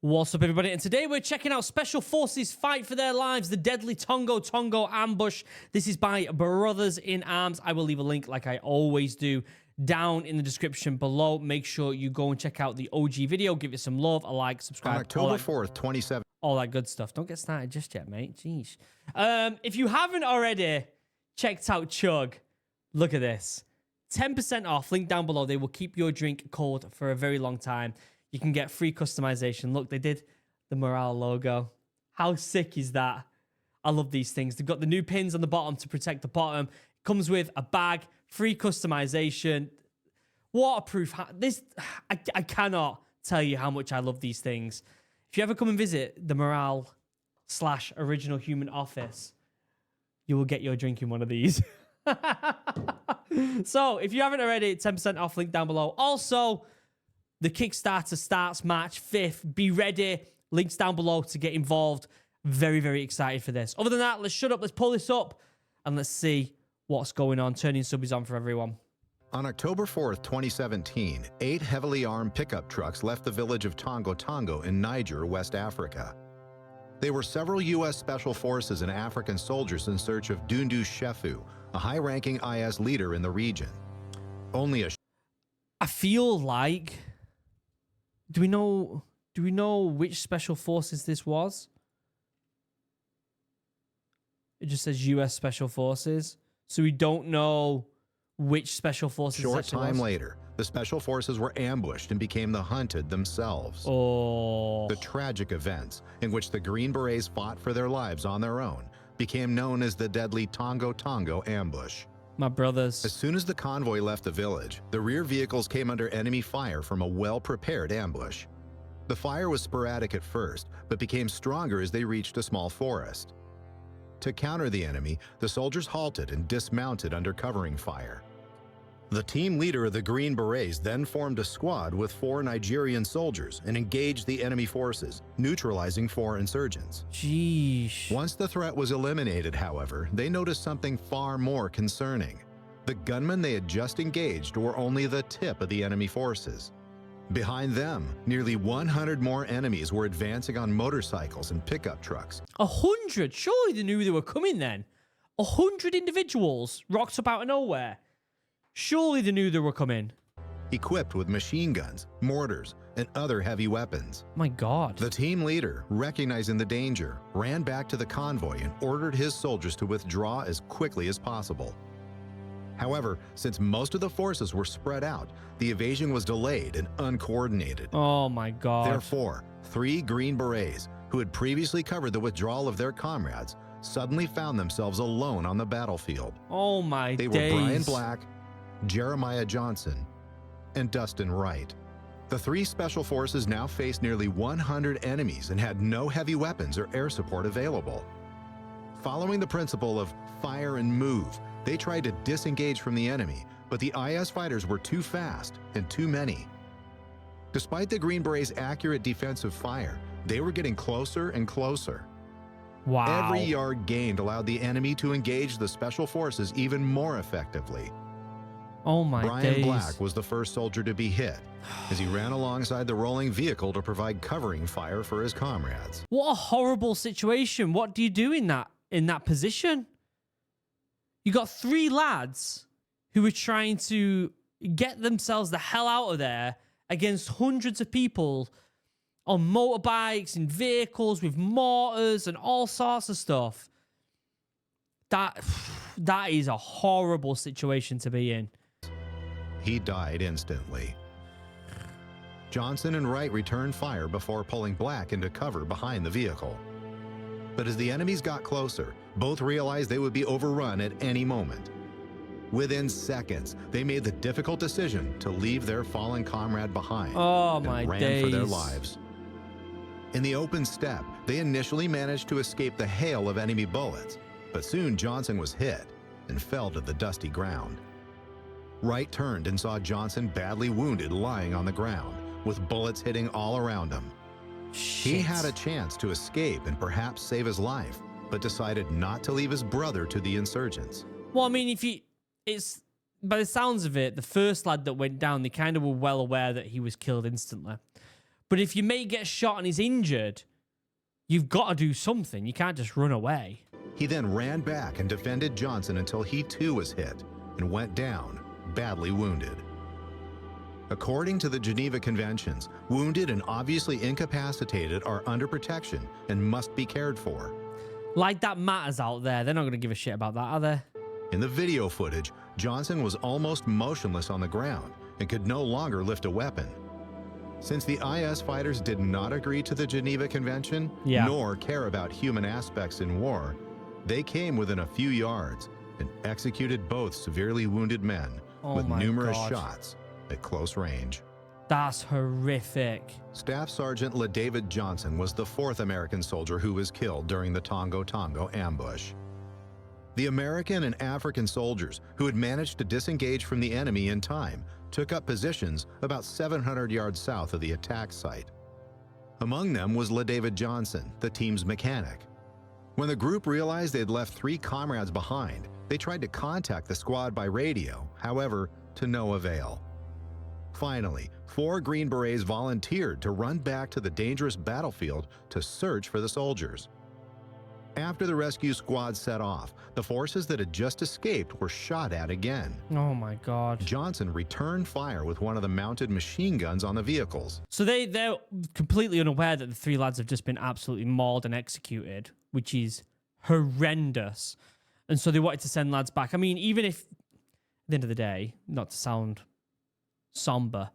What's up, everybody? And today we're checking out Special Forces Fight for Their Lives, the deadly Tongo ambush. This is by Brothers in Arms. I will leave a link, like I always do, down in the description below. Make sure you go and check out the OG video. Give it some love, a like, subscribe. On October 4th, 2017. All that good stuff. Don't get started just yet, mate. Jeez. If you haven't already checked out Chug, look at this. 10% off. Link down below. They will keep your drink cold for a very long time. You can get free customization. Look, they did the morale logo. How sick is that? I love these things. They've got the new pins on the bottom to protect the bottom. Comes with a bag, free customization, waterproof. I cannot tell you how much I love these things. If you ever come and visit the morale/original human office, you will get your drink in one of these. So if you haven't already, 10% off, link down below. Also, the Kickstarter starts March 5th. Be ready. Links down below to get involved. Very, very excited for this. Other than that, let's shut up. Let's pull this up and let's see what's going on. Turning subbies on for everyone. On October 4th, 2017, 8 heavily armed pickup trucks left the village of Tongo in Niger, West Africa. They were several U.S. Special Forces and African soldiers in search of Dundu Shefu, a high-ranking IS leader in the region. I feel like... Do we know which Special Forces this was? It just says U.S. Special Forces. So we don't know which Special Forces. Short time later, the Special Forces were ambushed and became the hunted themselves. Oh. The tragic events in which the Green Berets fought for their lives on their own became known as the deadly Tongo ambush. My brothers. As soon as the convoy left the village, the rear vehicles came under enemy fire from a well-prepared ambush. The fire was sporadic at first, but became stronger as they reached a small forest. To counter the enemy, the soldiers halted and dismounted under covering fire. The team leader of the Green Berets then formed a squad with 4 Nigerian soldiers and engaged the enemy forces, neutralizing 4 insurgents. Jeez. Once the threat was eliminated, however, they noticed something far more concerning. The gunmen they had just engaged were only the tip of the enemy forces. Behind them, nearly 100 more enemies were advancing on motorcycles and pickup trucks. 100? Surely they knew they were coming then. 100 individuals rocked up out of nowhere. Surely they knew they were coming. Equipped with machine guns, mortars, and other heavy weapons. My God. The team leader, recognizing the danger, ran back to the convoy and ordered his soldiers to withdraw as quickly as possible. However, since most of the forces were spread out, the evasion was delayed and uncoordinated. Oh my God. Therefore, 3 Green Berets, who had previously covered the withdrawal of their comrades, suddenly found themselves alone on the battlefield. Oh my days. They were Brian Black, Jeremiah Johnson, and Dustin Wright. The 3 Special Forces now faced nearly 100 enemies and had no heavy weapons or air support available. Following the principle of fire and move, they tried to disengage from the enemy, but the IS fighters were too fast and too many. Despite the Green Berets' accurate defensive fire, they were getting closer and closer. Wow. Every yard gained allowed the enemy to engage the Special Forces even more effectively. Oh my Brian Black was the first soldier to be hit as he ran alongside the rolling vehicle to provide covering fire for his comrades. What a horrible situation. What do you do in that position? You got 3 lads who were trying to get themselves the hell out of there against hundreds of people on motorbikes and vehicles with mortars and all sorts of stuff. That is a horrible situation to be in. He died instantly. Johnson and Wright returned fire before pulling Black into cover behind the vehicle. But as the enemies got closer, both realized they would be overrun at any moment. Within seconds, they made the difficult decision to leave their fallen comrade behind and ran for their lives. In the open steppe, they initially managed to escape the hail of enemy bullets, but soon Johnson was hit and fell to the dusty ground. Wright turned and saw Johnson badly wounded lying on the ground, with bullets hitting all around him. Shit. He had a chance to escape and perhaps save his life, but decided not to leave his brother to the insurgents. Well, I mean, it's by the sounds of it, the first lad that went down, they kind of were well aware that he was killed instantly. But if your mate gets shot and is injured, you've got to do something. You can't just run away. He then ran back and defended Johnson until he too was hit and went down, badly wounded. According to the Geneva Conventions, wounded and obviously incapacitated are under protection and must be cared for. Like that matters out there. They're not going to give a shit about that, are they? In the video footage, Johnson was almost motionless on the ground and could no longer lift a weapon. Since the IS fighters did not agree to the Geneva Convention, nor care about human aspects in war, they came within a few yards and executed both severely wounded men with numerous shots at close range. That's horrific. Staff Sergeant LaDavid Johnson was the fourth American soldier who was killed during the Tongo ambush. The American and African soldiers who had managed to disengage from the enemy in time took up positions about 700 yards south of the attack site. Among them was LaDavid Johnson, the team's mechanic. When the group realized they had left 3 comrades behind, they tried to contact the squad by radio, however, to no avail. Finally, 4 Green Berets volunteered to run back to the dangerous battlefield to search for the soldiers. After the rescue squad set off, the forces that had just escaped were shot at again. Oh my God. Johnson returned fire with one of the mounted machine guns on the vehicles. So they're completely unaware that the 3 lads have just been absolutely mauled and executed, which is horrendous. And so they wanted to send lads back. I mean, even if, at the end of the day, not to sound somber,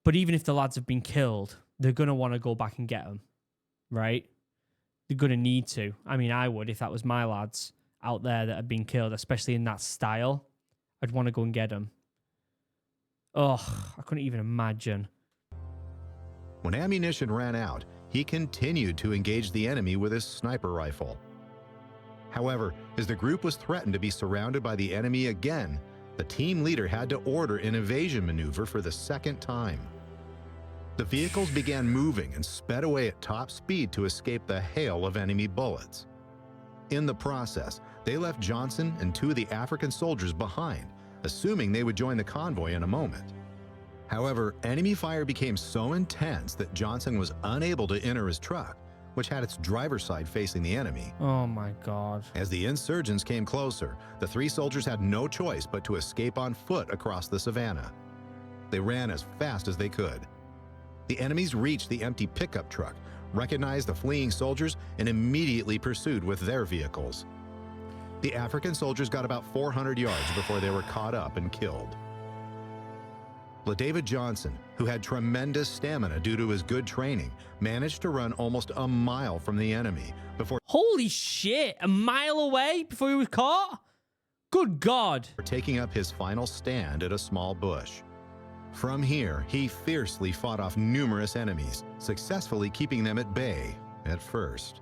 but even if the lads have been killed, they're going to want to go back and get them, right? They're going to need to. I mean, I would if that was my lads out there that had been killed, especially in that style. I'd want to go and get them. Oh, I couldn't even imagine. When ammunition ran out, he continued to engage the enemy with his sniper rifle. However, as the group was threatened to be surrounded by the enemy again, the team leader had to order an evasion maneuver for the second time. The vehicles began moving and sped away at top speed to escape the hail of enemy bullets. In the process, they left Johnson and 2 of the African soldiers behind, assuming they would join the convoy in a moment. However, enemy fire became so intense that Johnson was unable to enter his truck, which had its driver's side facing the enemy. Oh my God. As the insurgents came closer, the 3 soldiers had no choice but to escape on foot across the savannah. They ran as fast as they could. The enemies reached the empty pickup truck, recognized the fleeing soldiers, and immediately pursued with their vehicles. The African soldiers got about 400 yards before they were caught up and killed. LaDavid Johnson, who had tremendous stamina due to his good training, managed to run almost a mile from the enemy before Holy shit, a mile away before he was caught? Good God. taking up his final stand at a small bush. From here, he fiercely fought off numerous enemies, successfully keeping them at bay at first.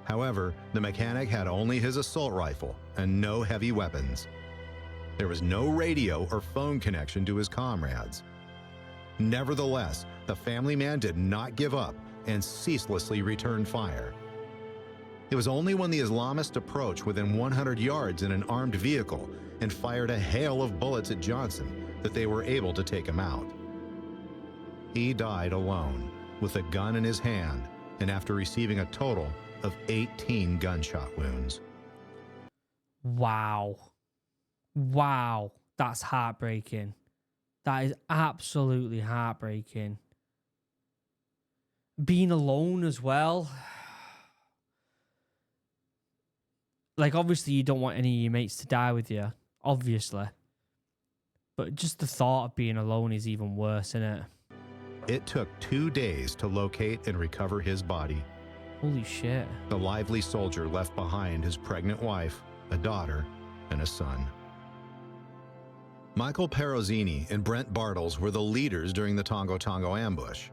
However, the mechanic had only his assault rifle and no heavy weapons. There was no radio or phone connection to his comrades. Nevertheless, the family man did not give up and ceaselessly returned fire. It was only when the Islamists approached within 100 yards in an armed vehicle and fired a hail of bullets at Johnson that they were able to take him out. He died alone, with a gun in his hand, and after receiving a total of 18 gunshot wounds. Wow. Wow. That's heartbreaking. That is absolutely heartbreaking. Being alone as well. Like, obviously, you don't want any of your mates to die with you. Obviously. But just the thought of being alone is even worse, isn't it? It took 2 days to locate and recover his body. Holy shit. The lively soldier left behind his pregnant wife, a daughter, and a son. Michael Perozzini and Brent Bartles were the leaders during the Tongo ambush.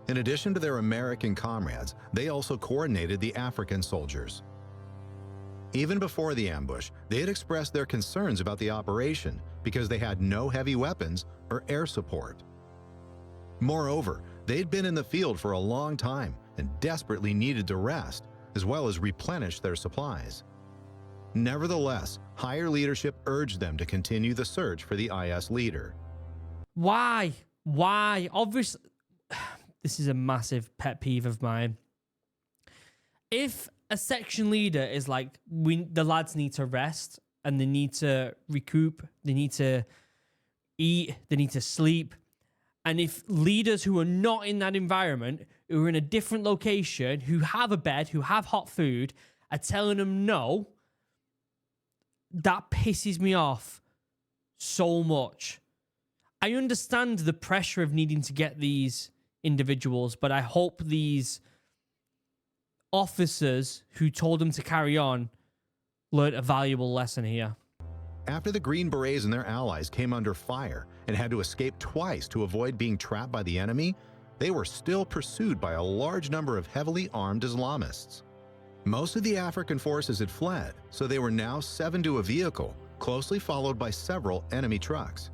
In addition to their American comrades, they also coordinated the African soldiers. Even before the ambush, they had expressed their concerns about the operation because they had no heavy weapons or air support. Moreover, they'd been in the field for a long time and desperately needed to rest, as well as replenish their supplies. Nevertheless, higher leadership urged them to continue the search for the IS leader. Why? Why? Obviously, this is a massive pet peeve of mine. If a section leader is like, the lads need to rest and they need to recoup, they need to eat, they need to sleep. And if leaders who are not in that environment, who are in a different location, who have a bed, who have hot food, are telling them no, that pisses me off so much. I understand the pressure of needing to get these individuals, but I hope these officers who told them to carry on learned a valuable lesson here. After the Green Berets and their allies came under fire and had to escape twice to avoid being trapped by the enemy, they were still pursued by a large number of heavily armed Islamists. Most of the African forces had fled, so they were now 7 to a vehicle, closely followed by several enemy trucks.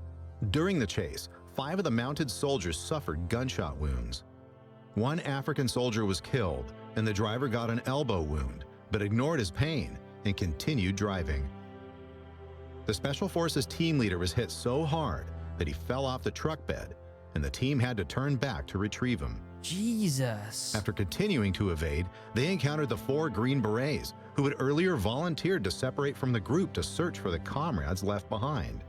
During the chase, 5 of the mounted soldiers suffered gunshot wounds. One African soldier was killed, and the driver got an elbow wound, but ignored his pain and continued driving. The Special Forces team leader was hit so hard that he fell off the truck bed, and the team had to turn back to retrieve him. Jesus. After continuing to evade, they encountered the 4 Green Berets, who had earlier volunteered to separate from the group to search for the comrades left behind.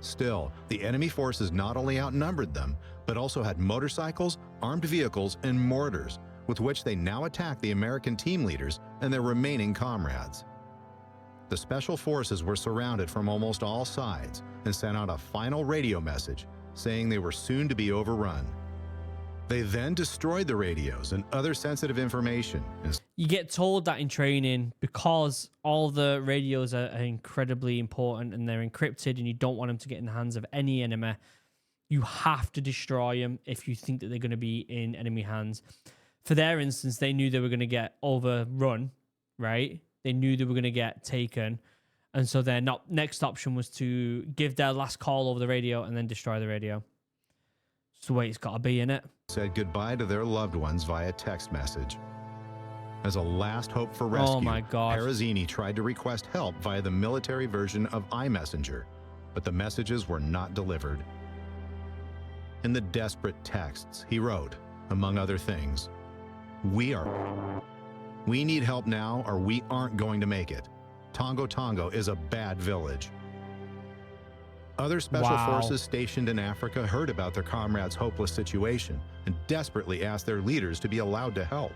Still, the enemy forces not only outnumbered them, but also had motorcycles, armed vehicles, and mortars, with which they now attacked the American team leaders and their remaining comrades. The Special Forces were surrounded from almost all sides and sent out a final radio message saying they were soon to be overrun. They then destroyed the radios and other sensitive information. You get told that in training because all the radios are incredibly important and they're encrypted and you don't want them to get in the hands of any enemy. You have to destroy them if you think that they're going to be in enemy hands. For their instance, they knew they were going to get overrun, right? They knew they were going to get taken. And so their next option was to give their last call over the radio and then destroy the radio. It's the way it's got to be, innit? Said goodbye to their loved ones via text message. As a last hope for rescue, Oh my God. Parazzini tried to request help via the military version of iMessenger, but the messages were not delivered. In the desperate texts, he wrote, among other things, We need help now or we aren't going to make it. Tongo is a bad village. Other special forces stationed in Africa heard about their comrades' hopeless situation and desperately asked their leaders to be allowed to help.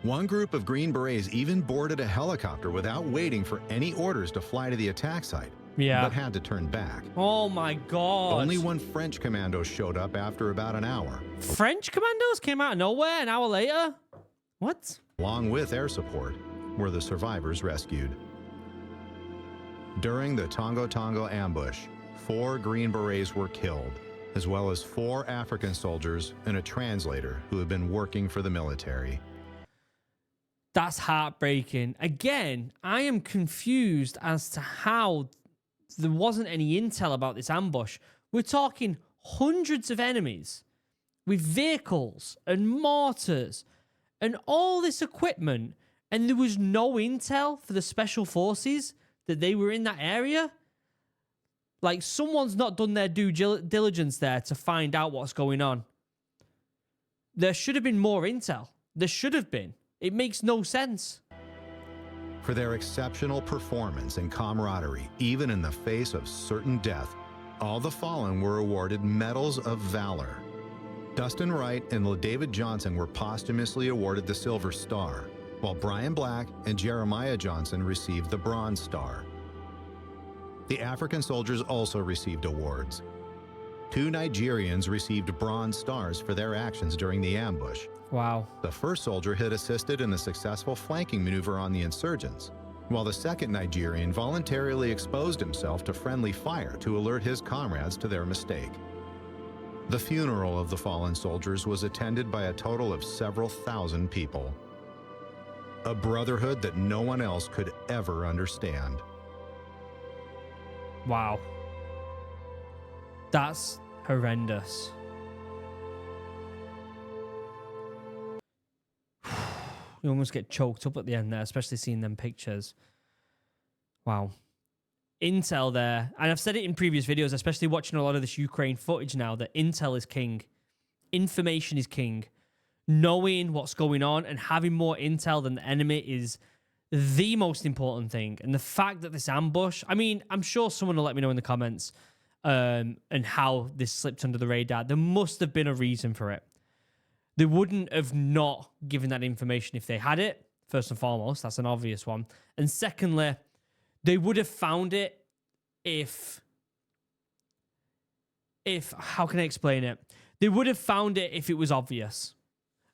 One group of Green Berets even boarded a helicopter without waiting for any orders to fly to the attack site, but had to turn back. Oh my God. Only one French commando showed up after about an hour. French commandos came out of nowhere an hour later? What? Along with air support, were the survivors rescued. During the Tongo ambush, 4 Green Berets were killed, as well as 4 African soldiers and a translator who had been working for the military. That's heartbreaking. Again, I am confused as to how there wasn't any intel about this ambush. We're talking hundreds of enemies with vehicles and mortars and all this equipment, and there was no intel for the special forces that they were in that area. Like, someone's not done their due diligence there to find out what's going on. There should have been more intel. There should have been. It makes no sense. For their exceptional performance and camaraderie, even in the face of certain death, all the fallen were awarded Medals of Valor. Dustin Wright and David Johnson were posthumously awarded the Silver Star, while Brian Black and Jeremiah Johnson received the Bronze Star. The African soldiers also received awards. 2 Nigerians received Bronze Stars for their actions during the ambush. Wow. The first soldier had assisted in the successful flanking maneuver on the insurgents, while the second Nigerian voluntarily exposed himself to friendly fire to alert his comrades to their mistake. The funeral of the fallen soldiers was attended by a total of several thousand people. A brotherhood that no one else could ever understand. Wow. That's horrendous. You almost get choked up at the end there, especially seeing them pictures. Wow. Intel there, and I've said it in previous videos, especially watching a lot of this Ukraine footage now, that intel is king. information is king. Knowing what's going on and having more intel than the enemy is the most important thing. And the fact that this ambush, I mean, I'm sure someone will let me know in the comments and how this slipped under the radar. There must have been a reason for it. They wouldn't have not given that information if they had it, first and foremost. That's an obvious one. And secondly, they would have found it if how can I explain it? They would have found it if it was obvious.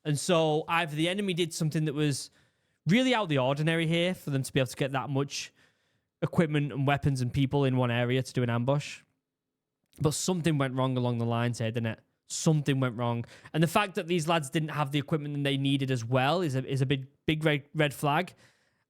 And so either the enemy did something that was really out of the ordinary here for them to be able to get that much equipment and weapons and people in one area to do an ambush. But something went wrong along the lines here, didn't it? Something went wrong. And the fact that these lads didn't have the equipment that they needed as well is a big red flag.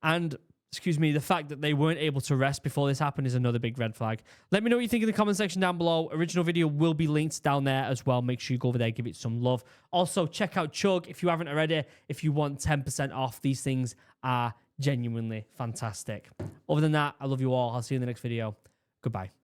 And, excuse me, the fact that they weren't able to rest before this happened is another big red flag. Let me know what you think in the comment section down below. Original video will be linked down there as well. Make sure you go over there, give it some love. Also, check out Chug if you haven't already. If you want 10% off, these things are genuinely fantastic. Other than that, I love you all. I'll see you in the next video. Goodbye.